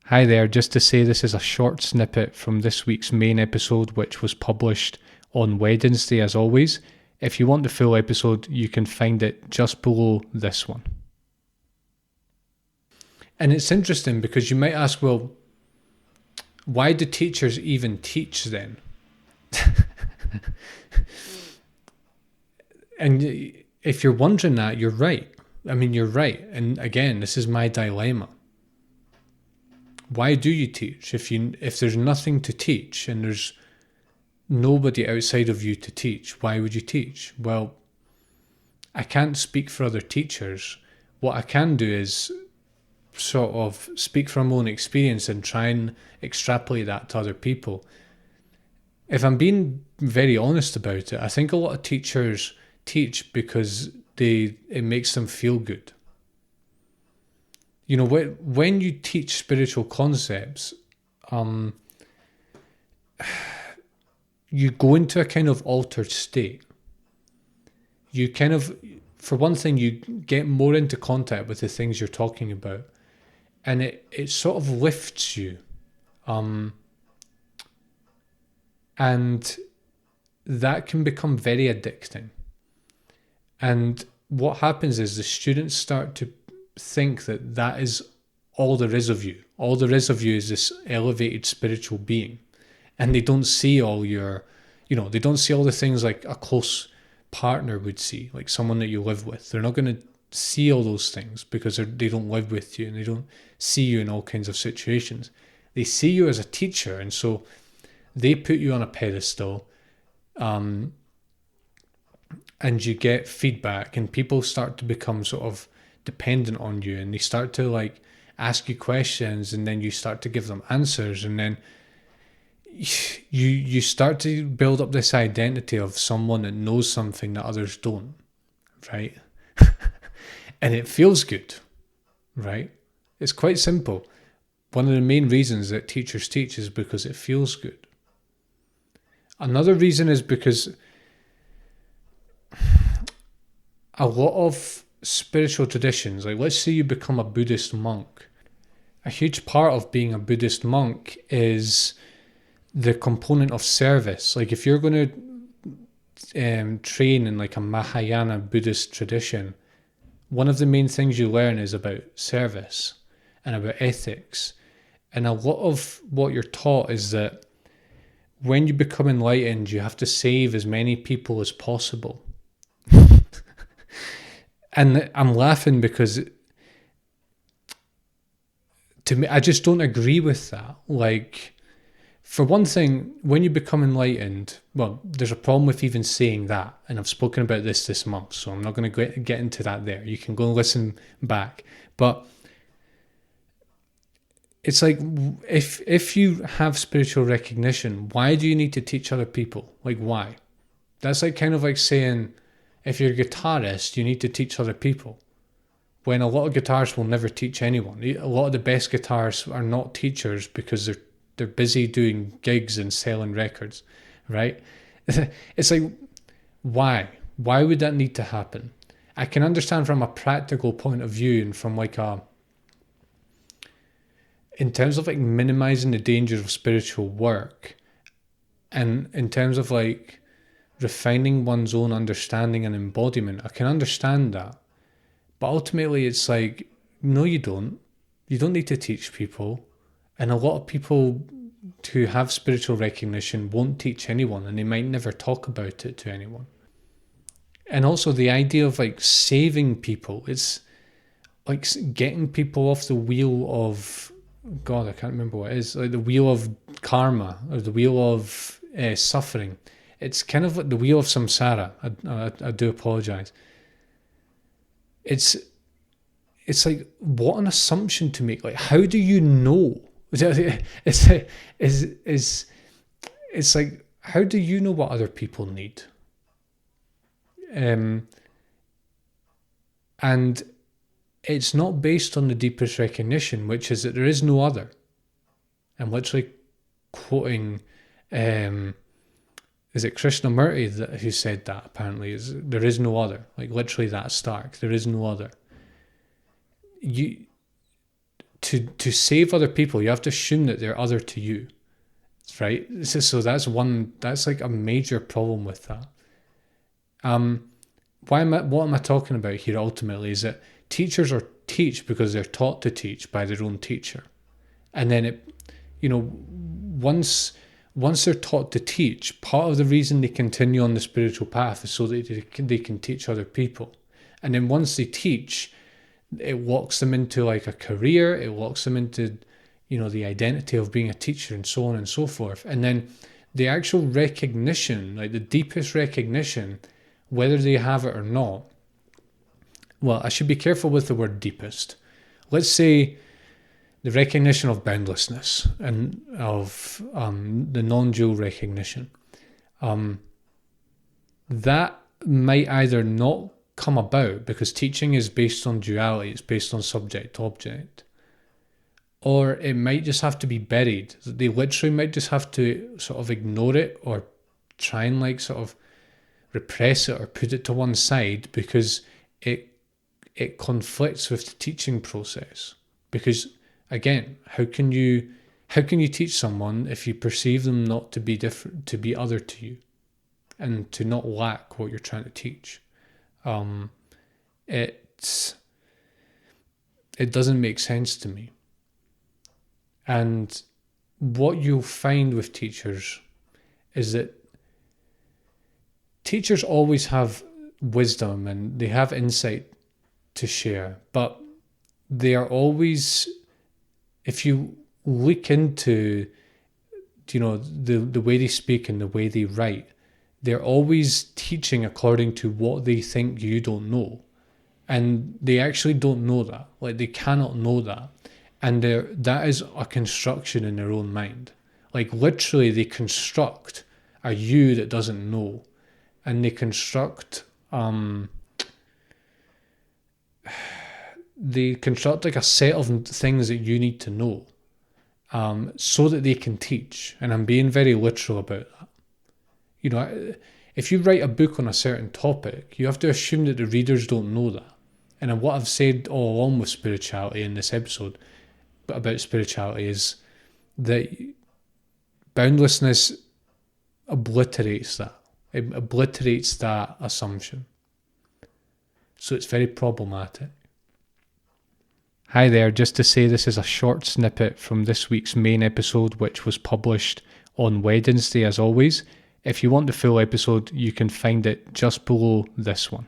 Hi there, just to say this is a short snippet from this week's main episode, which was published on Wednesday as always. If you want the full episode, you can find it just below this one. And it's interesting because you might ask, well, why do teachers even teach then? And if you're wondering that, you're right. I mean, you're right. And again, this is my dilemma. Why do you teach? If there's nothing to teach and there's nobody outside of you to teach, why would you teach? Well, I can't speak for other teachers. What I can do is sort of speak from my own experience and try and extrapolate that to other people. If I'm being very honest about it, I think a lot of teachers teach because it makes them feel good. You know, when you teach spiritual concepts, you go into a kind of altered state. You kind of, for one thing, you get more into contact with the things you're talking about, and it sort of lifts you. And that can become very addicting. And what happens is the students start to think that is all there is of you. All there is of you is this elevated spiritual being. And they don't see all they don't see all the things like a close partner would see, like someone that you live with. They're not going to see all those things because they don't live with you and they don't see you in all kinds of situations. They see you as a teacher, and so they put you on a pedestal, and you get feedback, and people start to become sort of dependent on you, and they start to like ask you questions, and then you start to give them answers, and then you start to build up this identity of someone that knows something that others don't, right? And it feels good, right? It's quite simple. One of the main reasons that teachers teach is because it feels good. Another reason is because a lot of spiritual traditions, like let's say you become a Buddhist monk, a huge part of being a Buddhist monk is the component of service. Like if you're going to train in like a Mahayana Buddhist tradition, one of the main things you learn is about service and about ethics. And a lot of what you're taught is that when you become enlightened, you have to save as many people as possible. And I'm laughing because to me, I just don't agree with that. Like, for one thing, when you become enlightened, well, there's a problem with even saying that. And I've spoken about this month, so I'm not going to get into that there. You can go and listen back. But it's like, if you have spiritual recognition, why do you need to teach other people? Like, why? That's like kind of like saying, if you're a guitarist, you need to teach other people. When a lot of guitarists will never teach anyone. A lot of the best guitarists are not teachers because they're busy doing gigs and selling records, right? It's like, why? Why would that need to happen? I can understand from a practical point of view and from like in terms of like minimizing the dangers of spiritual work, and in terms of like refining one's own understanding and embodiment, I can understand that. But ultimately it's like, no, you don't. You don't need to teach people. And a lot of people who have spiritual recognition won't teach anyone, and they might never talk about it to anyone. And also the idea of like saving people, it's like getting people off the wheel of, God, I can't remember what it is, like the wheel of karma or the wheel of suffering. It's kind of like the wheel of samsara. I do apologize. It's like, what an assumption to make. Like, how do you know? It's like, how do you know what other people need? And it's not based on the deepest recognition, which is that there is no other. I'm literally quoting, is it Krishnamurti who said that, apparently, is there is no other. Like literally that stark, there is no other. to save other people, you have to assume that they're other to you, right? So that's like a major problem with that. What am I talking about here ultimately is that teachers are teach because they're taught to teach by their own teacher. And then once they're taught to teach, part of the reason they continue on the spiritual path is so that they can teach other people. And then once they teach, it locks them into like a career, it locks them into, the identity of being a teacher and so on and so forth. And then the actual recognition, like the deepest recognition, whether they have it or not, well, I should be careful with the word deepest. Let's say the recognition of boundlessness and of the non-dual recognition. That might either not come about because teaching is based on duality, it's based on subject-object, or it might just have to be buried. They literally might just have to sort of ignore it or try and like sort of repress it or put it to one side because it conflicts with the teaching process. Because again, how can you teach someone if you perceive them not to be different, to be other to you, and to not lack what you're trying to teach? It doesn't make sense to me. And what you'll find with teachers is that teachers always have wisdom and they have insight to share, but they are always, if you look into, the way they speak and the way they write, they're always teaching according to what they think you don't know. And they actually don't know that. Like, they cannot know that. And that is a construction in their own mind. Like, literally, they construct a you that doesn't know. And they construct like a set of things that you need to know, so that they can teach. And I'm being very literal about that. If you write a book on a certain topic, you have to assume that the readers don't know that. And what I've said all along with spirituality in this episode about spirituality is that boundlessness obliterates that. It obliterates that assumption. So it's very problematic. Hi there, just to say this is a short snippet from this week's main episode, which was published on Wednesday as always. If you want the full episode, you can find it just below this one.